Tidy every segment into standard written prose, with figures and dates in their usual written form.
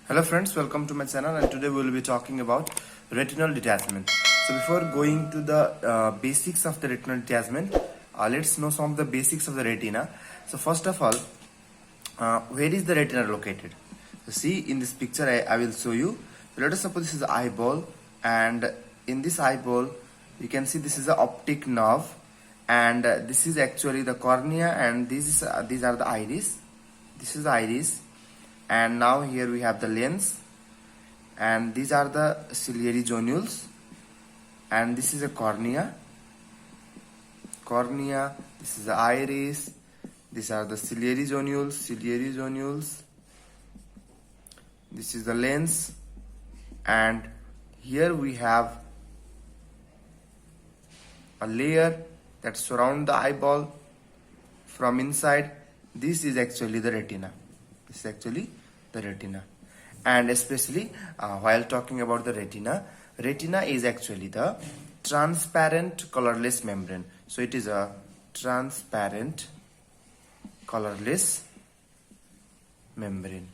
Hello friends, welcome to my channel, and today we will be talking about retinal detachment. So before going to the basics of the retinal detachment, let's know some of the basics of the retina. So first of all, where is the retina located? So see in this picture I will show you. So let us suppose this is the eyeball, and in this eyeball you can see this is the optic nerve, and this is actually the cornea, and these are the iris. This is the iris, and now here we have the lens, and these are the ciliary zonules, and this is a cornea. This is the iris, these are the ciliary zonules, this is the lens, and here we have a layer that surround the eyeball from inside. This is actually the retina. And especially while talking about the retina is actually the transparent colorless membrane. So it is a transparent colorless membrane.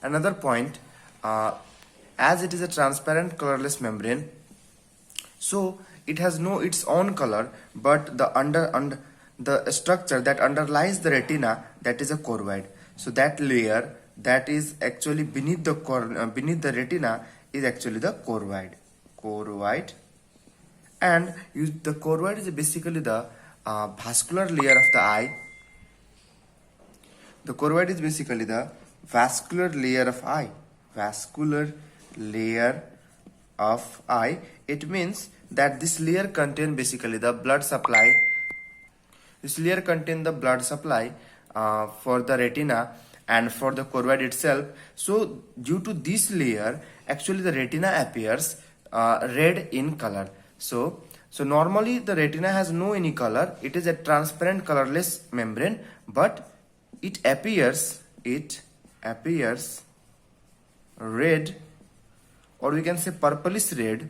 Another point, as it is a transparent colorless membrane, so it has no its own color, but the structure that underlies the retina, that is a choroid. So that layer that is actually beneath the retina is actually the choroid. And the choroid is basically the vascular layer of the eye. The choroid is basically the vascular layer of eye. It means that this layer contains basically the blood supply. This layer contains the blood supply for the retina and for the choroid itself. So due to this layer, actually the retina appears red in color. So normally the retina has no any color. It is a transparent colorless membrane, but it appears red, or we can say purplish red,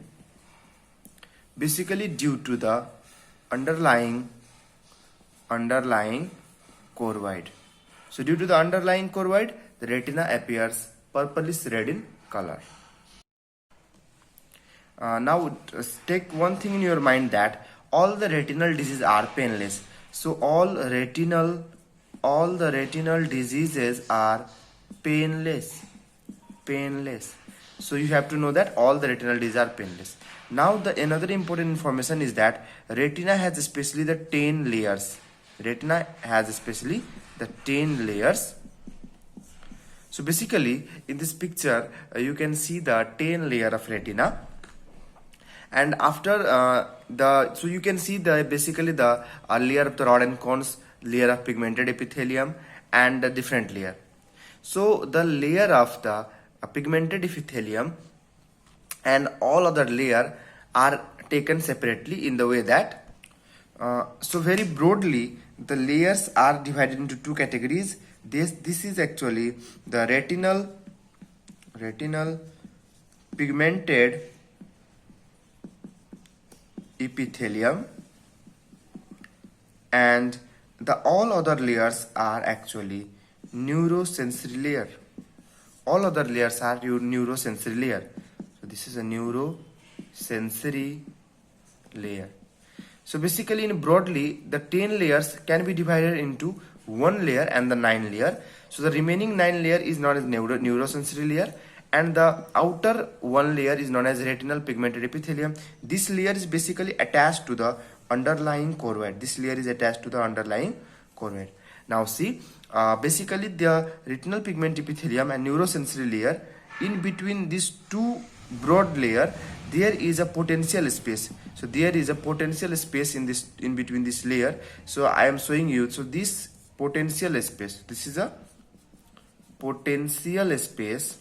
basically due to the underlying choroid. So due to the underlying choroid, the retina appears purplish red in color. Now take one thing in your mind, that all the retinal diseases are painless. So all the retinal diseases are painless. So you have to know that all the retinal diseases are painless. Now the another important information is that retina has especially the 10 layers. So basically in this picture you can see the 10 layer of retina, and after so you can see the basically the layer of the rod and cones, layer of pigmented epithelium, and a different layer. So the layer of the pigmented epithelium and all other layer are taken separately in the way that so very broadly the layers are divided into two categories. This is actually the retinal pigmented epithelium, and the all other layers are actually neurosensory layer. All other layers are neurosensory layer. So this is a neurosensory layer. So basically in broadly the 10 layers can be divided into one layer and the 9 layer. So the remaining 9 layer is known as neurosensory layer, and the outer one layer is known as retinal pigmented epithelium. This layer is basically attached to the underlying choroid. Now see, basically the retinal pigment epithelium and neurosensory layer, in between these two broad layer there is a potential space. So there is a potential space in between this layer. So I am showing you. So this potential space, this is a potential space.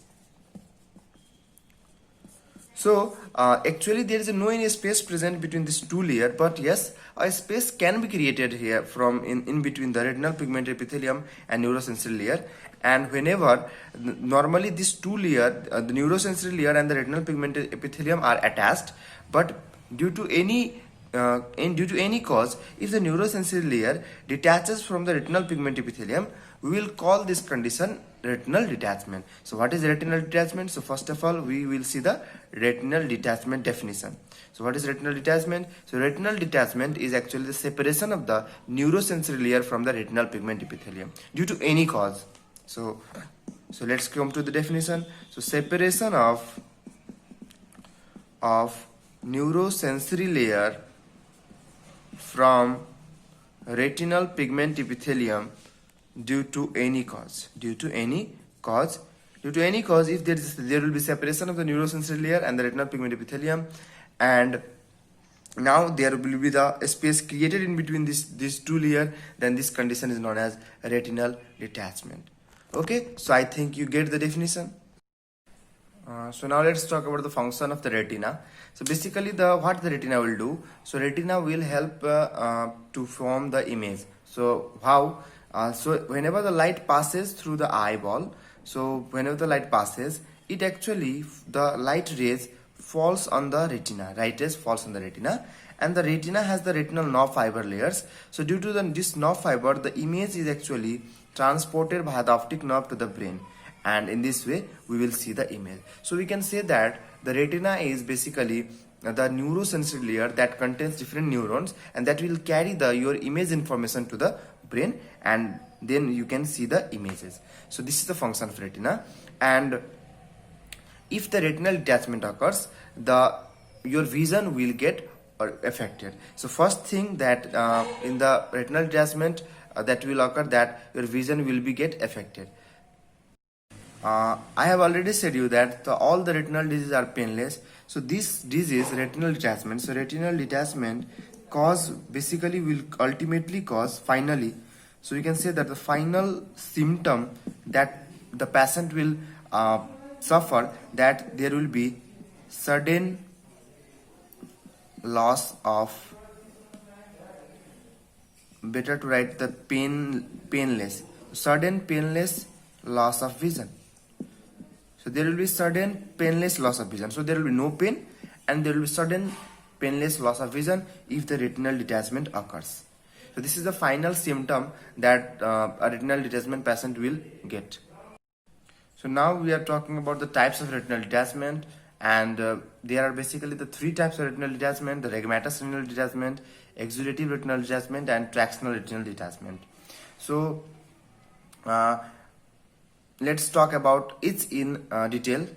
So actually there is no any space present between these two layers, but yes, a space can be created here from in between the retinal pigment epithelium and neurosensory layer. And whenever normally these two layers, the neurosensory layer and the retinal pigment epithelium are attached, but due to any cause, if the neurosensory layer detaches from the retinal pigment epithelium, we will call this condition retinal detachment. So what is retinal detachment? So first of all, we will see the retinal detachment definition. So what is retinal detachment? So retinal detachment is actually the separation of the neurosensory layer from the retinal pigment epithelium due to any cause. So let's come to the definition. So separation of neurosensory layer from retinal pigment epithelium due to any cause. If there will be separation of the neurosensory layer and the retinal pigment epithelium, and now there will be the space created in between these two layers, then this condition is known as retinal detachment. Okay, so I think you get the definition. So now let's talk about the function of the retina. So basically what the retina will do. So retina will help to form the image. So how? So whenever the light passes through the eyeball, it actually, the light rays falls on the retina, right rays falls on the retina, and the retina has the retinal nerve fiber layers. So due to this nerve fiber, the image is actually transported by the optic nerve to the brain, and in this way we will see the image. So we can say that the retina is basically the neurosensory layer that contains different neurons, and that will carry your image information to the brain, and then you can see the images. So this is the function of retina. And if the retinal detachment occurs, your vision will get affected. So first thing that in the retinal detachment that will occur, that your vision will be get affected. I have already said you that all the retinal diseases are painless. So this disease, retinal detachment, so retinal detachment will ultimately cause finally. So you can say that the final symptom that the patient will suffer, that there will be sudden loss of, better to write the painless, sudden painless loss of vision. So there will be sudden painless loss of vision. So there will be no pain, and there will be sudden painless loss of vision if the retinal detachment occurs. So this is the final symptom that a retinal detachment patient will get. So now we are talking about the types of retinal detachment, and there are basically the three types of retinal detachment: the rhegmatous retinal detachment, exudative retinal detachment, and tractional retinal detachment. So let's talk about each in detail.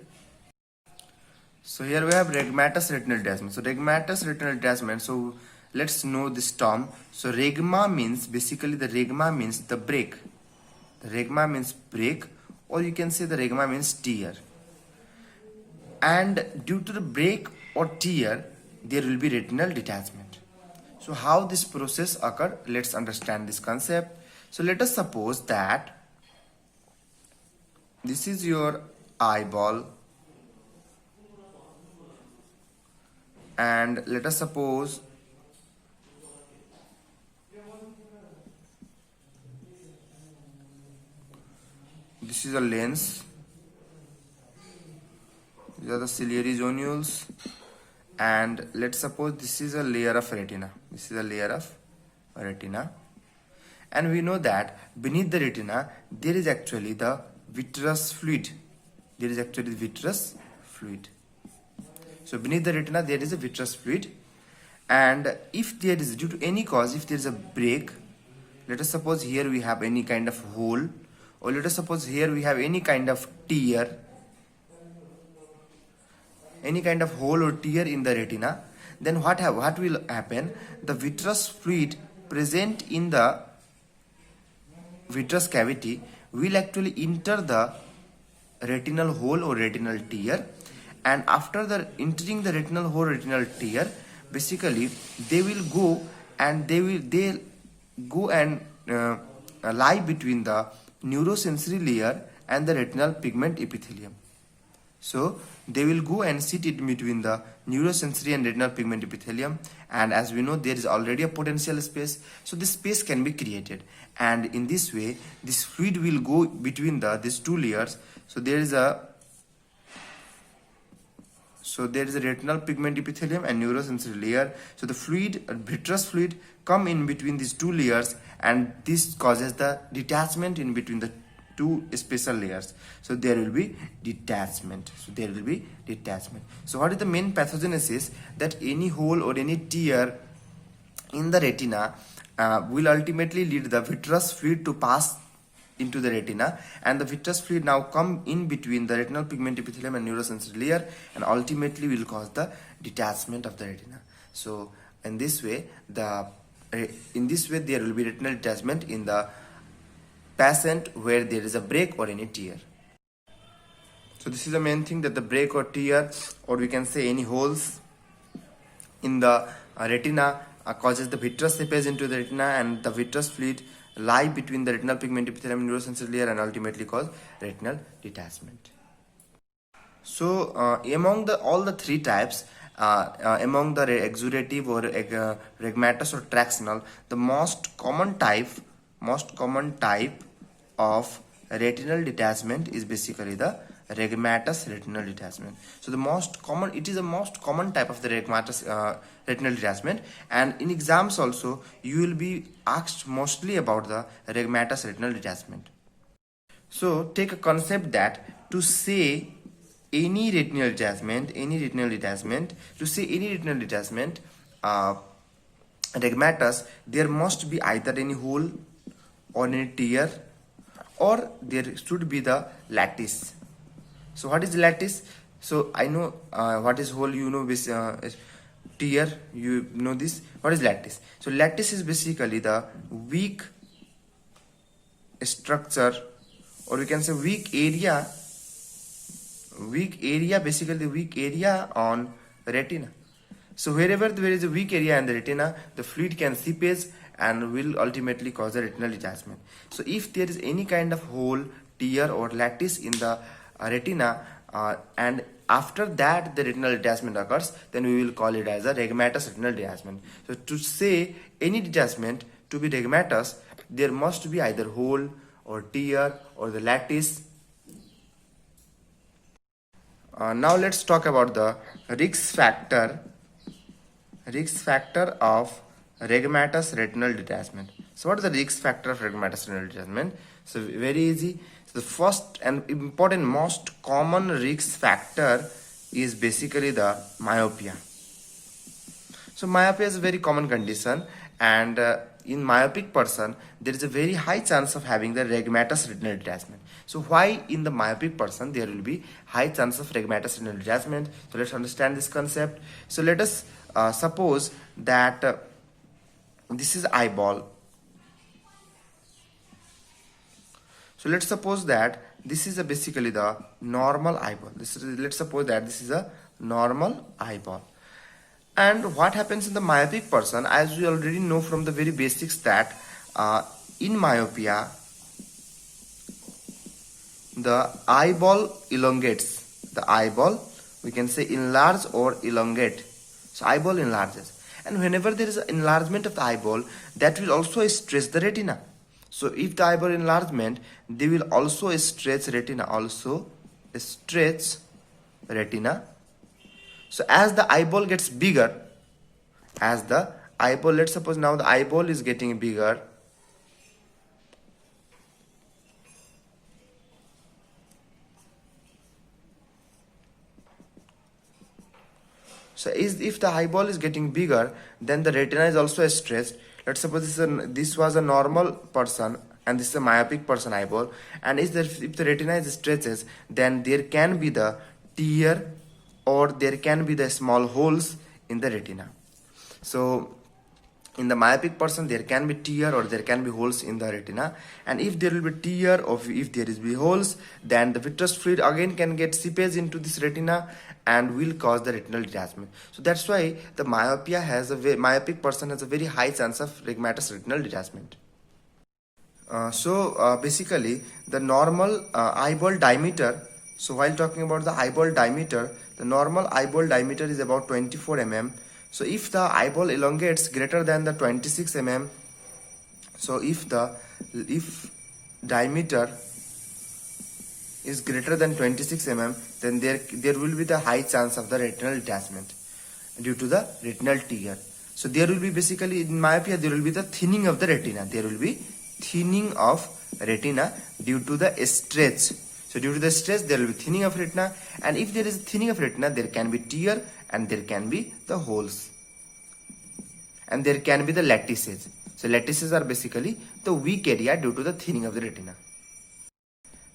So here we have rhegmatous retinal detachment. So rhegmatous retinal detachment, so let's know this term. So rhegma means, basically the rhegma means the break. The rhegma means break, or you can say the rhegma means tear. And due to the break or tear, there will be retinal detachment. So how this process occur? Let's understand this concept. So let us suppose that this is your eyeball, and let us suppose this is a lens. These are the ciliary zonules, and let's suppose this is a layer of retina. And we know that beneath the retina there is actually the vitreous fluid. So beneath the retina there is a vitreous fluid, and if there is, due to any cause, if there is a break, let us suppose here we have any kind of hole, or let us suppose here we have any kind of tear, or tear in the retina, then what will happen? The vitreous fluid present in the vitreous cavity will actually enter the retinal hole or retinal tear, and after the entering the retinal hole, retinal tear, basically they will go and lie between the neurosensory layer and the retinal pigment epithelium. So they will go and sit in between the neurosensory and retinal pigment epithelium, and as we know there is already a potential space, so this space can be created, and in this way this fluid will go between these two layers. So So there is a retinal pigment epithelium and neurosensory layer. So the fluid, vitreous fluid, come in between these two layers, and this causes the detachment in between the two special layers. So there will be detachment. So what is the main pathogenesis? That any hole or any tear in the retina will ultimately lead the vitreous fluid to pass into the retina, and the vitreous fluid now come in between the retinal pigment epithelium and neurosensory layer, and ultimately will cause the detachment of the retina. So in this way there will be retinal detachment in the patient where there is a break or any tear. So this is the main thing, that the break or tear, or we can say any holes in the retina causes the vitreous seepage into the retina, and the vitreous fluid lie between the retinal pigment epithelium and neurosensory layer, and ultimately cause retinal detachment. So among all the three types, among the exudative or rhegmatous or tractional, the most common type of retinal detachment is basically the rhegmatous retinal detachment. So it is the most common type of the rhegmatous retinal detachment, and in exams also you will be asked mostly about the rhegmatous retinal detachment. So take a concept that to say any retinal detachment, rhegmatous, there must be either any hole or any tear, or there should be the lattice. So what is lattice? So I know what is hole, you know, this tear, you know this. What is lattice? So lattice is basically the weak structure, or we can say weak area, basically the weak area on retina. So wherever there is a weak area in the retina, the fluid can seepage and will ultimately cause a retinal detachment. So if there is any kind of hole, tear or lattice in the retina, and after that the retinal detachment occurs, then we will call it as a rhegmatous retinal detachment. So to say any detachment to be rhegmatous, there must be either hole or tear or the lattice. Now let's talk about the risk factor of rhegmatous retinal detachment. So what is the risk factor of rhegmatous retinal detachment? So very easy. So the first and important, most common risk factor is basically the myopia. So myopia is a very common condition, and in myopic person there is a very high chance of having the rhegmatous retinal detachment. So why in the myopic person there will be high chance of rhegmatous retinal detachment? So let's understand this concept. So let us suppose that this is eyeball. So let's suppose that this is basically the normal eyeball. Let's suppose that this is a normal eyeball. And what happens in the myopic person, as we already know from the very basics, that in myopia the eyeball elongates. The eyeball, we can say, enlarge or elongate. So eyeball enlarges, and whenever there is an enlargement of the eyeball, that will also stretch the retina. So if the eyeball enlargement, they will also stretch retina. So as the eyeball gets bigger, let's suppose now the eyeball is getting bigger. So if the eyeball is getting bigger, then the retina is also stretched. Let's suppose this was a normal person and this is a myopic person eyeball, and if the retina is stretches, then there can be the tear or there can be the small holes in the retina. So in the myopic person there can be tear or there can be holes in the retina, and if there will be tear or if there is be holes, then the vitreous fluid again can get seepage into this retina and will cause the retinal detachment. So that's why the myopic person has a very high chance of rhegmatous retinal detachment. So basically the normal eyeball diameter. So while talking about the eyeball diameter, the normal eyeball diameter is about 24 mm. So if the eyeball elongates greater than the 26 mm, so if diameter is greater than 26 mm, then there will be the high chance of the retinal detachment due to the retinal tear. So there will be basically in myopia there will be the thinning of the retina. There will be thinning of retina due to the stretch. So due to the stretch there will be thinning of retina, and if there is thinning of retina there can be tear and there can be the holes and there can be the lattices. So lattices are basically the weak area due to the thinning of the retina.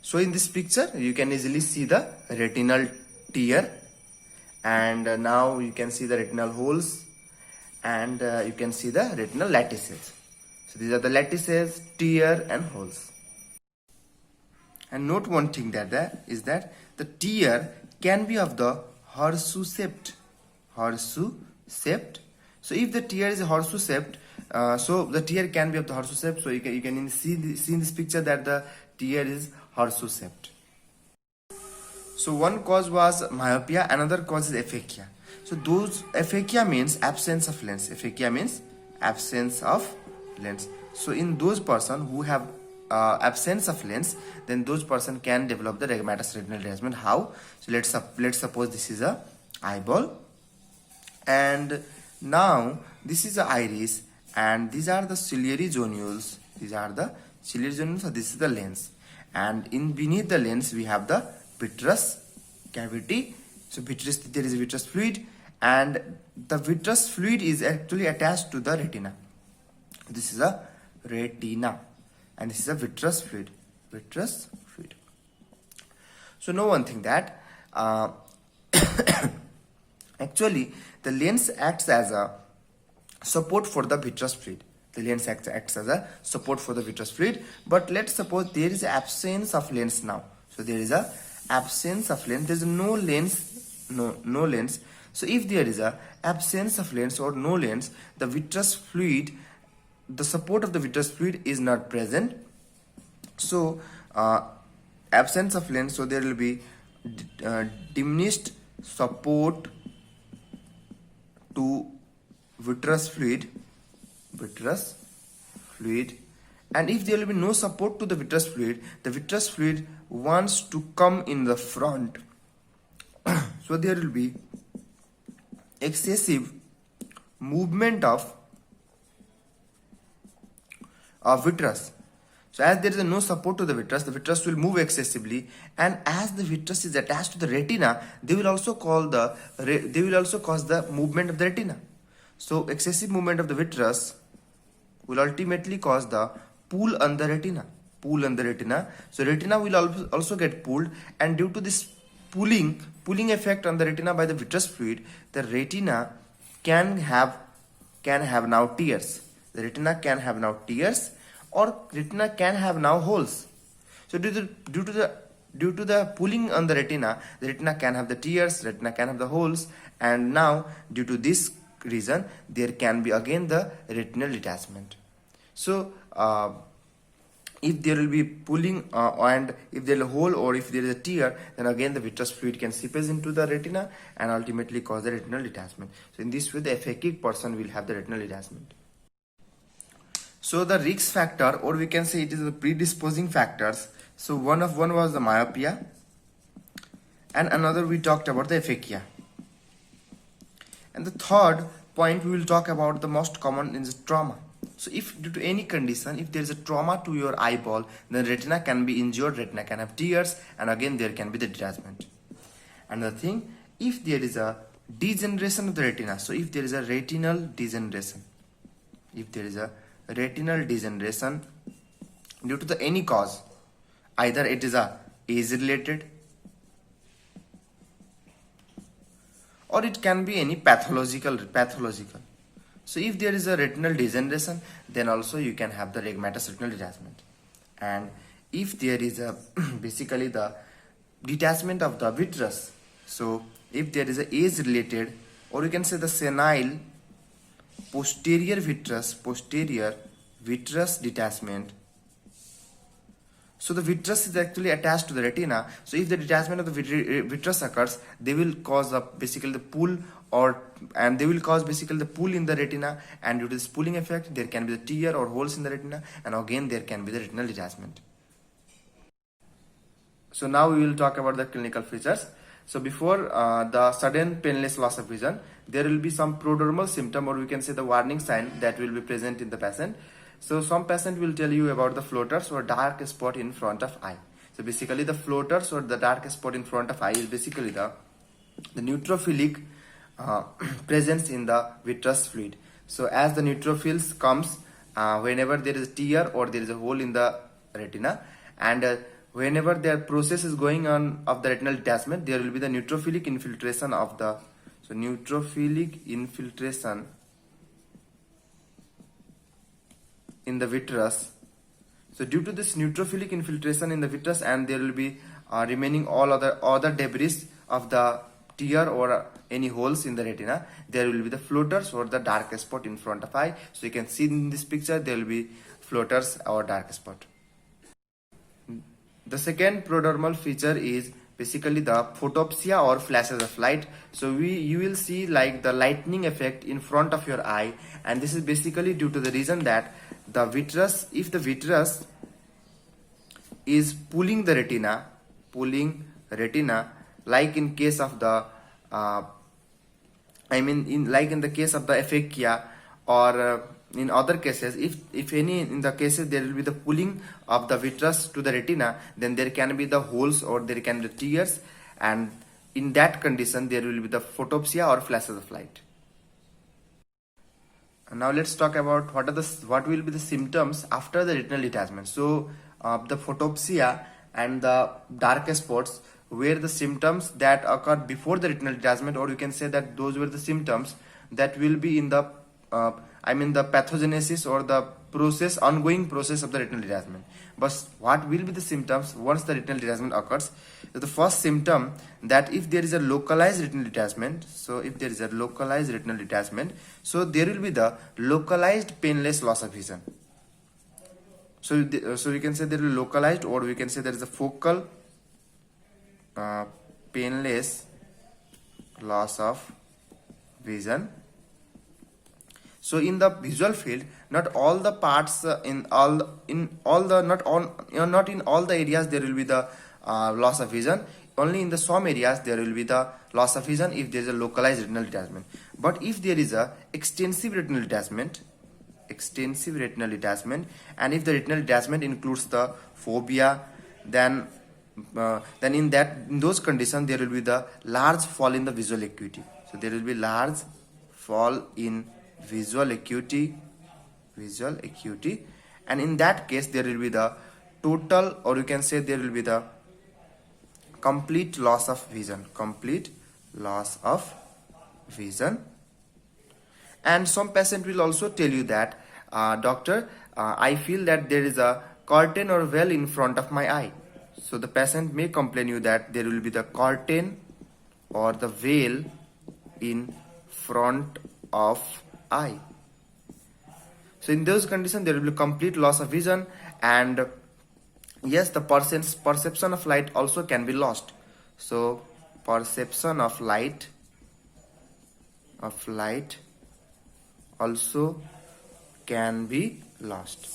So in this picture you can easily see the retinal tear, and now you can see the retinal holes, and you can see the retinal lattices. So these are the lattices, tear and holes. And note one thing is that the tear can be of the horseshoe shaped. So if the tear is horseshoe shaped, so the tear can be of the horseshoe shape. So you can see in this picture that the tear is horseshoe shaped. So one cause was myopia, another cause is aphakia. So those aphakia means absence of lens. Aphakia means absence of lens. So in those person who have absence of lens, then those person can develop the rheumatous retinal detachment. How? So let's suppose this is a eyeball, and now this is the iris, and these are the ciliary zonules. These are the ciliary zonules. So this is the lens, and in beneath the lens we have the vitreous cavity. So vitreous, there is a vitreous fluid, and the vitreous fluid is actually attached to the retina. This is a retina, and this is a vitreous fluid. So know one thing that actually the lens acts as a support for the vitreous fluid. The lens acts as a support for the vitreous fluid. But let's suppose there is absence of lens now. So there is a absence of lens. There is no lens. So if there is a absence of lens or no lens, the vitreous fluid, the support of the vitreous fluid is not present. So absence of lens, so there will be diminished support to vitreous fluid, and if there will be no support to the vitreous fluid wants to come in the front. So there will be excessive movement of vitreous. So as there is no support to the vitreous will move excessively, and as the vitreous is attached to the retina, they will also cause the movement of the retina. So excessive movement of the vitreous will ultimately cause the pull on the retina. So retina will also get pulled, and due to this pulling effect on the retina by the vitreous fluid, the retina can have now tears. The retina can have now tears, or retina can have now holes. So due to the pulling on the retina can have the tears, retina can have the holes, and now due to this reason there can be again the retinal detachment. So if there will be pulling and if there is a hole or if there is a tear, then again the vitreous fluid can seepage into the retina and ultimately cause the retinal detachment. So in this way the aphakic person will have the retinal detachment. So the risk factor, or we can say it is the predisposing factors. So one was the myopia, and another we talked about the aphakia. And the third point we will talk about the most common is trauma. So if due to any condition, if there is a trauma to your eyeball, then retina can be injured, retina can have tears, and again there can be the detachment. Another thing, if there is a degeneration of the retina, so if there is a retinal degeneration, due to the any cause, either it is a age related or it can be any pathological. So if there is a retinal degeneration, then also you can have the rheumatous retinal detachment. And if there is a basically the detachment of the vitreous, so if there is a age related, or you can say the senile posterior vitreous detachment. So the vitreous is actually attached to the retina. So if the detachment of the vitreous occurs, they will cause basically the pull, and they will cause basically the pull in the retina, and due to this pulling effect there can be the tear or holes in the retina, and again there can be the retinal detachment. So now we will talk about the clinical features. So before the sudden painless loss of vision, there will be some prodromal symptom, or we can say the warning sign, that will be present in the patient. So some patient will tell you about the floaters or dark spot in front of eye. So basically the floaters or the dark spot in front of eye is basically the neutrophilic presence in the vitreous fluid. So as the neutrophils comes whenever there is a tear or there is a hole in the retina, and whenever their process is going on of the retinal detachment, there will be the neutrophilic infiltration of the, so neutrophilic infiltration in the vitreous. So due to this neutrophilic infiltration in the vitreous, and there will be remaining all other debris of the tear or any holes in the retina, there will be the floaters or the dark spot in front of eye. So you can see in this picture there will be floaters or dark spot. The second prodromal feature is basically the photopsia or flashes of light. So you will see like the lightning effect in front of your eye, and this is basically due to the reason that the vitreous, if the vitreous is pulling retina, like in case of the like in the case of the aphakia, or in other cases, if any in the cases there will be the pulling of the vitreous to the retina, then there can be the holes or there can be the tears, and in that condition there will be the photopsia or flashes of light. And now let's talk about what will be the symptoms after the retinal detachment. So the photopsia and the dark spots were the symptoms that occurred before the retinal detachment, or you can say that those were the symptoms that will be in the the pathogenesis or the ongoing process of the retinal detachment. But what will be the symptoms once the retinal detachment occurs? So the first symptom, that if there is a localized retinal detachment, so there will be the localized painless loss of vision. So you can say there is localized, or we can say there is a focal painless loss of vision. So in the visual field, not all the parts not in all the areas there will be the loss of vision. Only in the some areas there will be the loss of vision if there is a localized retinal detachment. But if there is a extensive retinal detachment, and if the retinal detachment includes the fovea, then in those conditions there will be the large fall in the visual acuity. So there will be large fall in visual acuity, and in that case there will be the total, or you can say there will be the complete loss of vision. And some patient will also tell you that doctor, I feel that there is a curtain or veil in front of my eye. So the patient may complain you that there will be the curtain or the veil in front of eye. So in those conditions there will be complete loss of vision, and yes, the person's perception of light also can be lost. So perception of light also can be lost.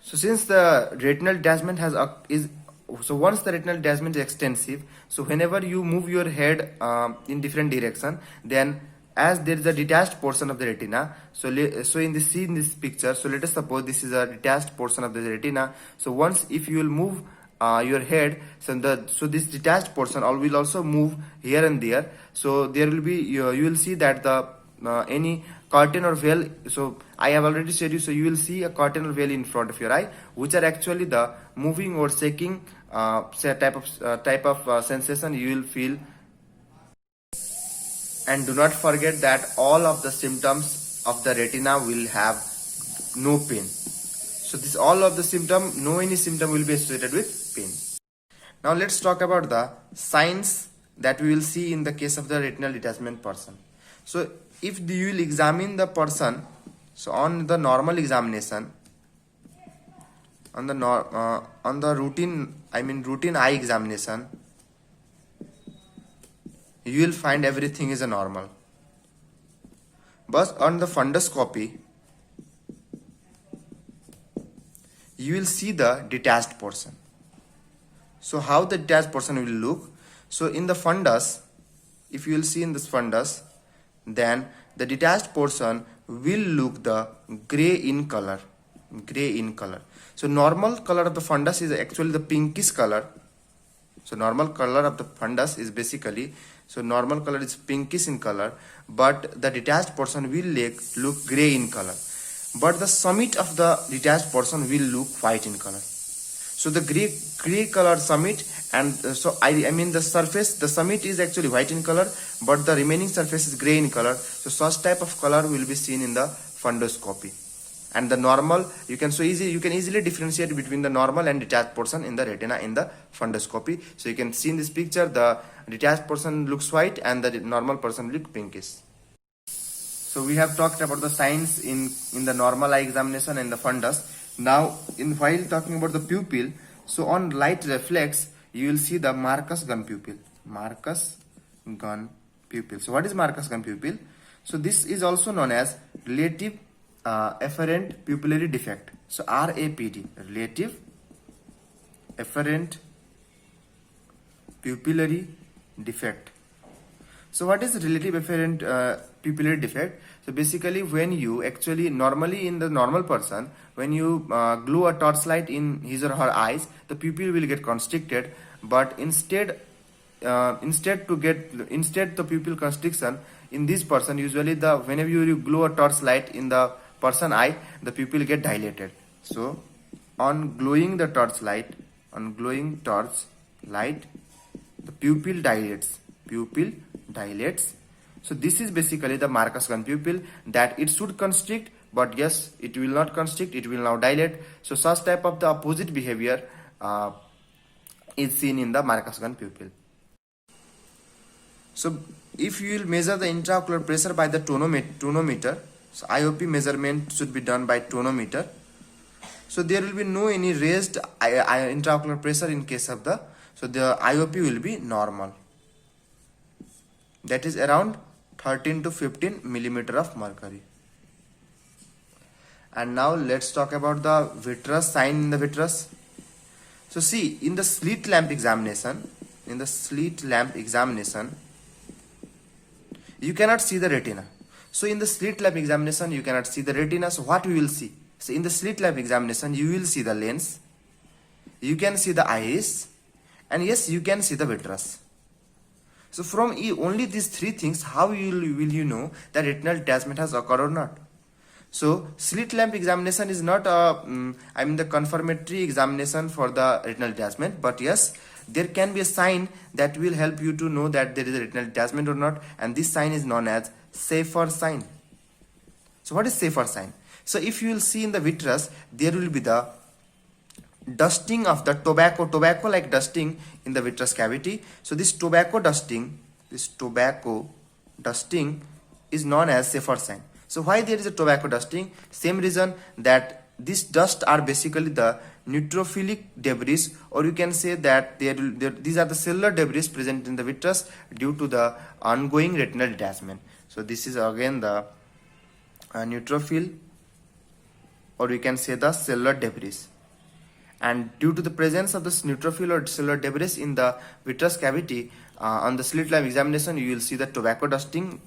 So since the retinal detachment once the retinal detachment is extensive, so whenever you move your head in different direction, then as there is a detached portion of the retina, so in this picture, so let us suppose this is a detached portion of the retina. So once if you will move your head, so this detached portion will also move here and there. So there will be you will see that the any curtain or veil. So I have already said you. So you will see a curtain or veil in front of your eye, which are actually the moving or shaking type of sensation you will feel. And do not forget that all of the symptoms of the retina will have no pain. So this all of the symptom, no any symptom will be associated with pain. Now let's talk about the signs that we will see in the case of the retinal detachment person. So if you will examine the person, so on the normal examination, on the routine eye examination, you will find everything is a normal. But on the fundoscopy, you will see the detached portion. So how the detached portion will look? So in the fundus, if you will see in this fundus, then the detached portion will look the gray in color. Gray in color. So normal color of the fundus is actually the pinkish color. So normal color of the fundus is basically, so normal color is pinkish in color, but the detached portion will look gray in color. But the summit of the detached portion will look white in color. So the gray color summit, and so I mean the surface, the summit is actually white in color, but the remaining surface is gray in color. So such type of color will be seen in the fundoscopy. And the normal, you can easily differentiate between the normal and detached portion in the retina in the fundoscopy. So you can see in this picture, the detached portion looks white and the normal portion looks pinkish. So we have talked about the signs in the normal eye examination and the fundus. Now, while talking about the pupil, so on light reflex, you will see the Marcus gun pupil. Marcus gun pupil. So what is Marcus gun pupil? So this is also known as relative afferent pupillary defect. So RAPD, relative afferent pupillary defect. So what is relative afferent pupillary defect? So basically, when you actually normally in the normal person, when you glue a torchlight in his or her eyes, the pupil will get constricted. But instead the pupil constriction in this person, usually whenever you glue a torchlight in the person eye, the pupil get dilated. So on gluing the torchlight, the pupil dilates. So this is basically the Marcus gun pupil, that it should constrict, but yes, it will not constrict, it will now dilate. So such type of the opposite behavior is seen in the Marcus gun pupil. So if you will measure the intraocular pressure by the tonometer, so IOP measurement should be done by tonometer. So there will be no any raised intraocular pressure in case of the IOP will be normal. That is around 13 to 15 millimeter of mercury. And now let's talk about the vitreous, sign in the vitreous. So see, in the slit lamp examination, you cannot see the retina. So in the slit lamp examination, you cannot see the retina. So what we will see? So in the slit lamp examination, you will see the lens, you can see the iris, and yes, you can see the vitreous. So from only these three things, how will you know that retinal detachment has occurred or not? So slit lamp examination is not the confirmatory examination for the retinal detachment, but yes, there can be a sign that will help you to know that there is a retinal detachment or not, and this sign is known as Schaeffer sign. So what is Schaeffer sign? So if you will see in the vitreous, there will be the dusting of the tobacco like dusting in the vitreous cavity. So this tobacco dusting is known as Schaeffer sign. So why there is a tobacco dusting? Same reason that these dust are basically the neutrophilic debris, or you can say that these are the cellular debris present in the vitreous due to the ongoing retinal detachment. So this is again the neutrophil, or you can say the cellular debris. And due to the presence of this neutrophil or cellular debris in the vitreous cavity, on the slit lamp examination, you will see the tobacco dusting,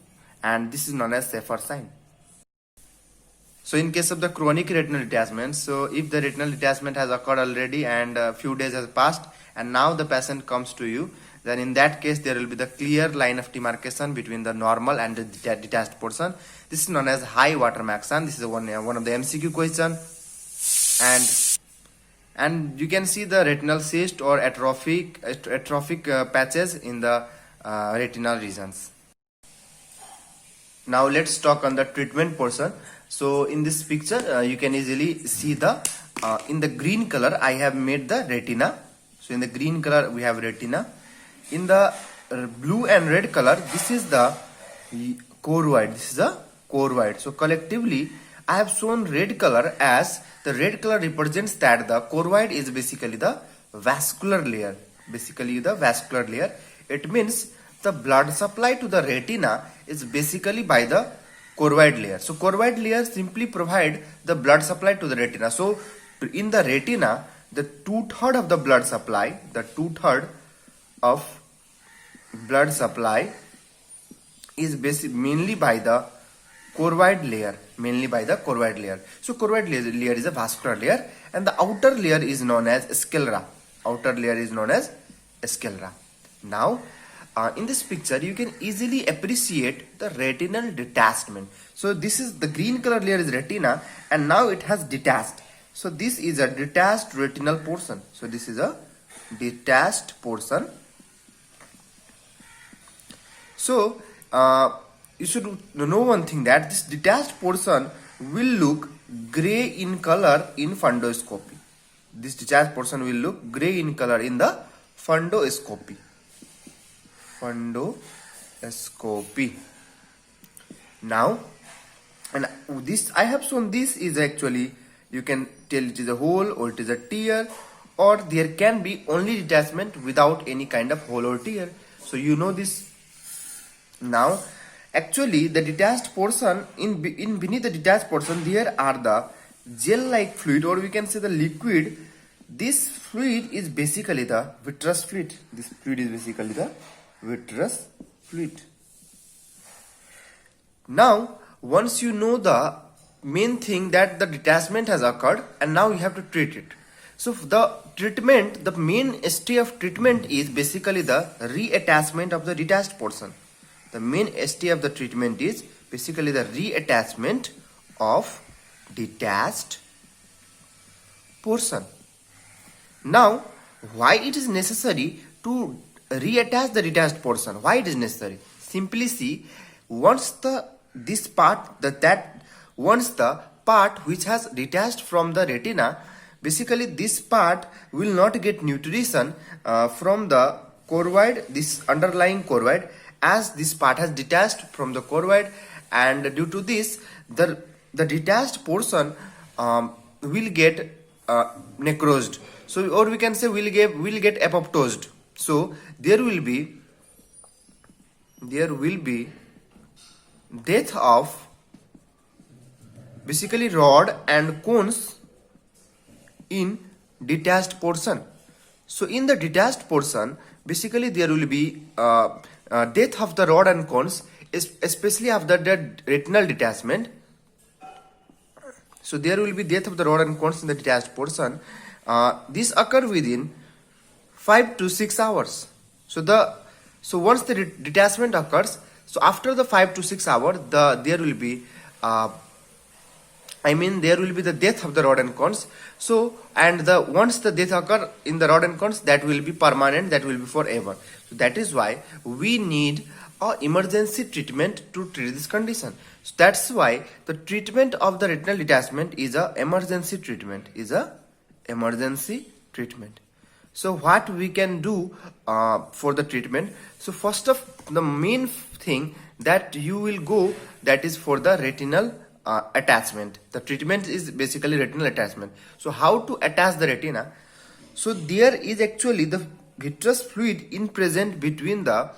and this is known as Schaeffer sign. So in case of the chronic retinal detachment, so if the retinal detachment has occurred already and a few days has passed, and now the patient comes to you, then in that case there will be the clear line of demarcation between the normal and the detached portion. This is known as high watermark sign. This is one of the MCQ question, and you can see the retinal cyst or atrophic patches in the retinal regions. Now let's talk on the treatment portion. So in this picture, you can easily see the in the green color I have made the retina. So in the green color we have retina. In the blue and red color, this is the choroid. So collectively, I have shown red color as the red color represents that the choroid is basically the vascular layer. It means the blood supply to the retina is basically by the choroid layer. So choroid layer simply provide the blood supply to the retina. So In the retina, the 2/3 of the blood supply, of blood supply is mainly by the choroid layer, So choroid layer is a vascular layer, and the outer layer is known as sclera. Now, in this picture, you can easily appreciate the retinal detachment. So this is the green color layer is retina, and now it has detached. So this is a detached retinal portion. So you should know one thing, that this detached portion will look gray in color in fundoscopy. This detached portion will look gray in color in the fundoscopy. Now, and this I have shown, this is actually, you can tell it is a hole or it is a tear, or there can be only detachment without any kind of hole or tear. So you know this. Now, actually, the detached portion, in beneath the detached portion, there are the gel-like fluid, or we can say the liquid. This fluid is basically the vitreous fluid. Now, once you know the main thing, that the detachment has occurred, and now you have to treat it. So the mainstay of treatment is basically the reattachment of the detached portion. The mainstay of the treatment is basically the reattachment of detached portion. Now, why it is necessary to reattach the detached portion? Why it is necessary? Simply see, once the part which has detached from the retina, basically this part will not get nutrition from the choroid, this underlying choroid, as this part has detached from the choroid, and due to this, the detached portion will get necrosed. So, or we can say will get apoptosed. So there will be death of basically rod and cones in detached portion. So in the detached portion, basically there will be death of the rod and cones, especially after the retinal detachment. So there will be death of the rod and cones in the detached portion. This occur within 5 to 6 hours. So once the detachment occurs, so after the 5 to 6 hours, there will be the death of the rod and cones. So, and once the death occur in the rod and cones, that will be permanent, that will be forever. So that is why we need emergency treatment to treat this condition. So that's why the treatment of the retinal detachment is a emergency treatment. So what we can do for the treatment? So first of the main thing that you will go, that is for the retinal attachment. The treatment is basically retinal attachment. So how to attach the retina? So there is actually the vitreous fluid in present between the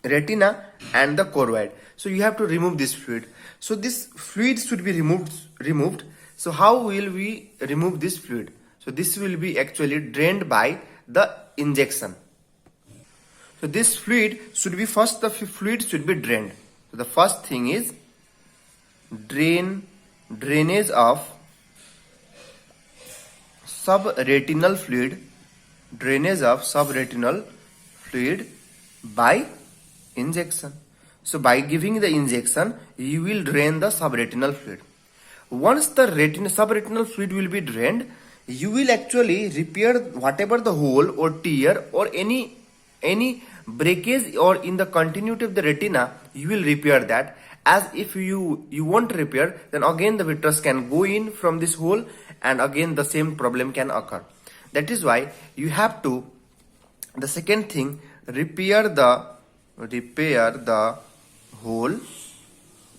retina and the choroid. So you have to remove this fluid. So this fluid should be removed. So how will we remove this fluid? So this will be actually drained by the injection. So this fluid should be should be drained. So the first thing is drainage of subretinal fluid by injection. So by giving the injection, you will drain the subretinal fluid. Once the subretinal fluid will be drained, you will actually repair whatever the hole or tear or any breakage or in the continuity of the retina. You will repair that. As if you won't repair, then again the vitreous can go in from this hole, and again the same problem can occur. That is why you have to, the second thing, repair the hole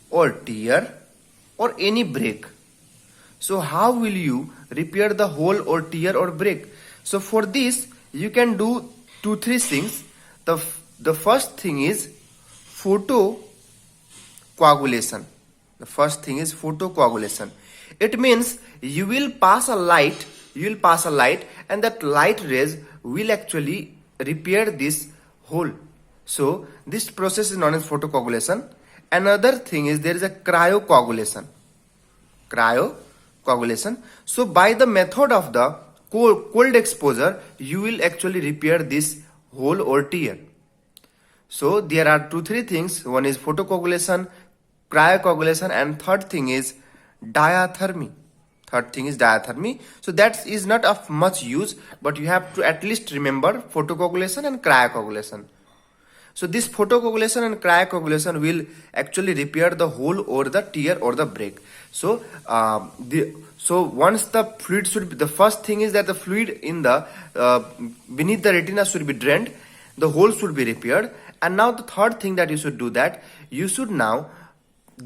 or tear or any break. So how will you repair the hole or tear or break? So for this, you can do 2-3 things. The first thing is photocoagulation. It means you will pass a light, and that light rays will actually repair this hole. So this process is known as photocoagulation. Another thing is there is a cryocoagulation. So by the method of the cold exposure, you will actually repair this hole or tear. So there are 2-3 things. One is photocoagulation, cryocoagulation, and third thing is diathermy. So that is not of much use, but you have to at least remember photocoagulation and cryocoagulation. So this photocoagulation and cryocoagulation will actually repair the hole or the tear or the break. So once the fluid should be, the first thing is that the fluid in the beneath the retina should be drained, the hole should be repaired, and now the third thing that you should do, that you should now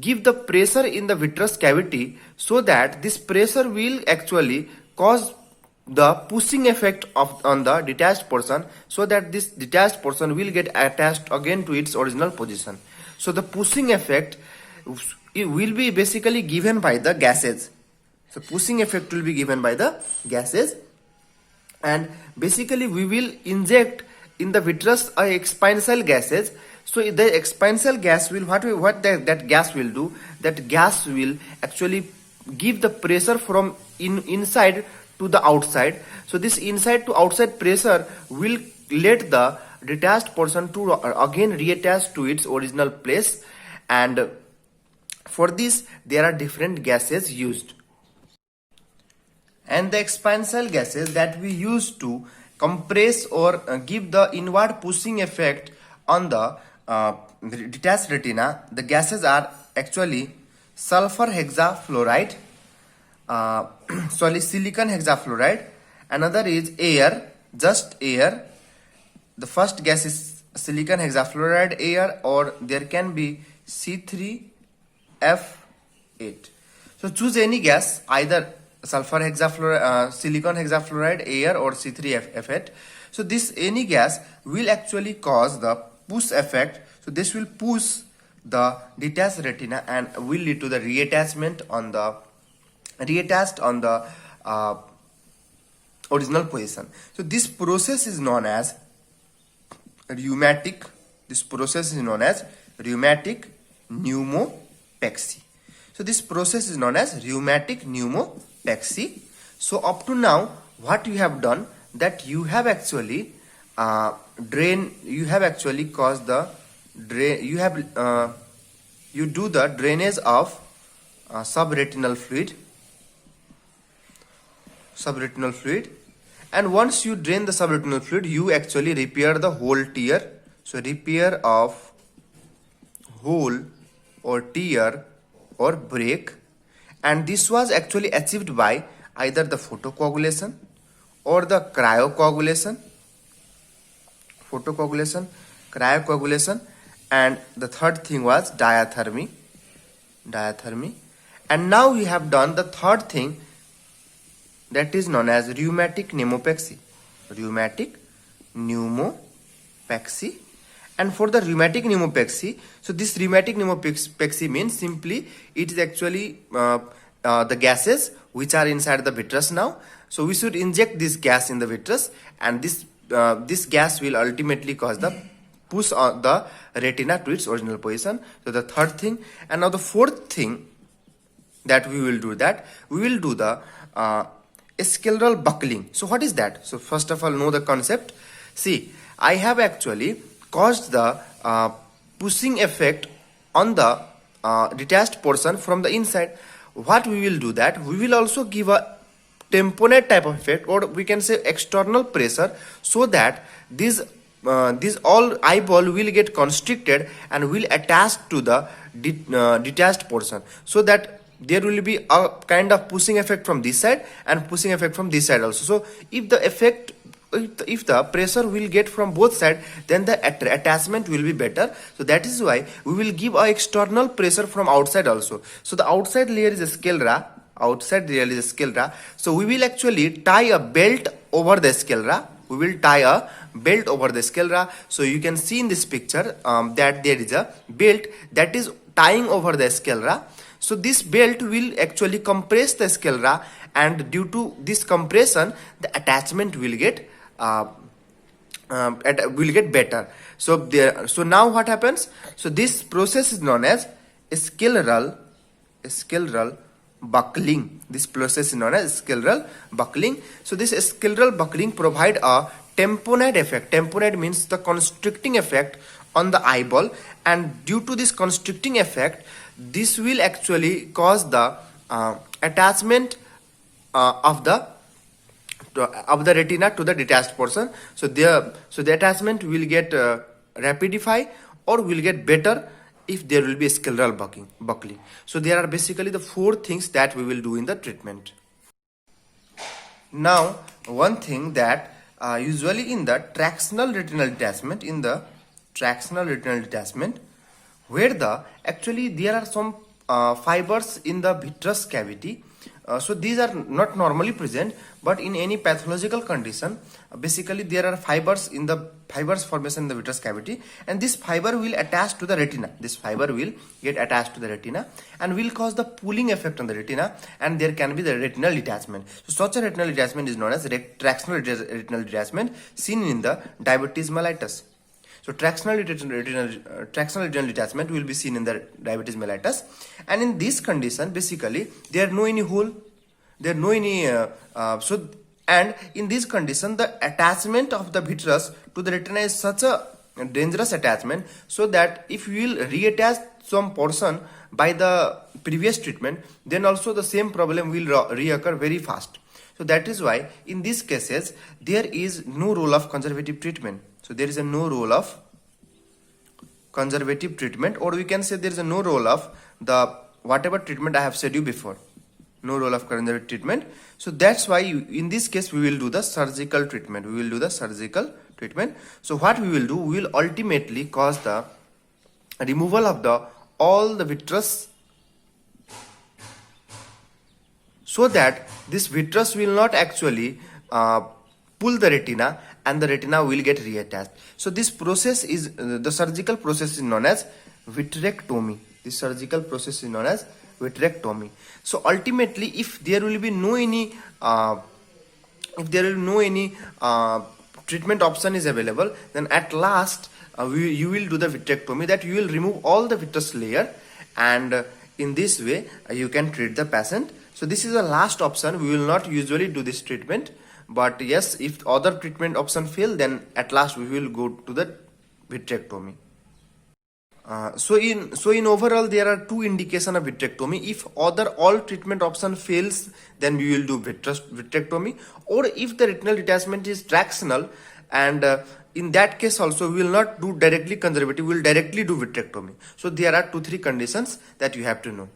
give the pressure in the vitreous cavity, so that this pressure will actually cause the pushing effect on the detached portion, so that this detached portion will get attached again to its original position. So the pushing effect, it will be basically given by the gases. So pushing effect will be given by the gases, and basically we will inject in the vitreous expansile gases. So the expansile gas will, that gas will do, that gas will actually give the pressure from inside to the outside. So this inside to outside pressure will let the detached portion to again reattach to its original place, and for this there are different gases used. And the expansile gases that we use to compress or give the inward pushing effect on the detached retina, the gases are actually sulfur hexafluoride, silicon hexafluoride. Another is air, just air. The first gas is silicon hexafluoride, air, or there can be C3F8. So choose any gas, either sulfur hexafluoride, silicon hexafluoride, air, or C3F8. So this any gas will actually cause the push effect. So this will push the detached retina and will lead to the reattached on the original position. So this process is known as rheumatic. Pneumopexy. So this process is known as rheumatic pneumopexy. So up to now, what you have done, that you have actually caused the drain. You do the drainage of subretinal fluid, and once you drain the subretinal fluid, you actually repair the whole tear. So repair of hole or tear or break, and this was actually achieved by either the photocoagulation or the cryocoagulation. Cryocoagulation, and the third thing was diathermy. And now we have done the third thing, that is known as rheumatic pneumopexy. And for the rheumatic pneumopexy, so this rheumatic pneumopexy means simply it is actually the gases which are inside the vitreous now. So we should inject this gas in the vitreous, and this gas will ultimately cause the push on the retina to its original position. So the third thing. And now the fourth thing that we will do, the scleral buckling. So what is that? So first of all, know the concept. See, I have actually caused the pushing effect on the detached portion from the inside. What we will do, that we will also give a tamponade type of effect, or we can say external pressure, so that this all eyeball will get constricted and will attach to the detached portion, so that there will be a kind of pushing effect from this side and pushing effect from this side also. So if the pressure will get from both sides, then the attachment will be better. So that is why we will give a external pressure from outside also. So the outside layer is a sclera. So we will actually tie a belt over the sclera. So you can see in this picture that there is a belt that is tying over the sclera. So this belt will actually compress the sclera, and due to this compression, the attachment will get better. So now what happens? So this process is known as scleral buckling. This process is known as scleral buckling. So this scleral buckling provide a tamponade effect. Tamponade means the constricting effect on the eyeball, and due to this constricting effect, this will actually cause the attachment of the retina to the detached portion. So the attachment will get rapidify or will get better if there will be a scleral buckling. So there are basically the 4 things that we will do in the treatment. Now, one thing that usually in the tractional retinal detachment, where actually there are some fibers in the vitreous cavity. So these are not normally present, but in any pathological condition, basically there are fibers formation in the vitreous cavity, and this fiber will attach to the retina. This fiber will get attached to the retina and will cause the pulling effect on the retina, and there can be the retinal detachment. So such a retinal detachment is known as tractional retinal detachment, seen in the diabetes mellitus. So tractional retinal detachment will be seen in the diabetes mellitus, and in this condition, basically there are no any hole, and in this condition, the attachment of the vitreous to the retina is such a dangerous attachment, so that if you will reattach some portion by the previous treatment, then also the same problem will reoccur very fast. So that is why in these cases there is no role of conservative treatment. So there is a no role of conservative treatment, or we can say there is a no role of the whatever treatment I have said you before. No role of conservative treatment. So that's why in this case we will do the surgical treatment. So what we will do, we will ultimately cause the removal of all the vitreous, so that this vitreous will not actually pull the retina, and the retina will get reattached. So this process is the surgical process is known as vitrectomy. So ultimately, if there will be no any treatment option is available, then at last you will do the vitrectomy, that you will remove all the vitreous layer, and in this way you can treat the patient. So this is the last option. We will not usually do this treatment, but yes, if other treatment option fail, then at last we will go to the vitrectomy. So in overall, there are 2 indications of vitrectomy. If all treatment option fails, then we will do vitrectomy, or if the retinal detachment is tractional, and in that case also we will not do directly conservative, we will directly do vitrectomy. So there are 2-3 conditions that you have to know.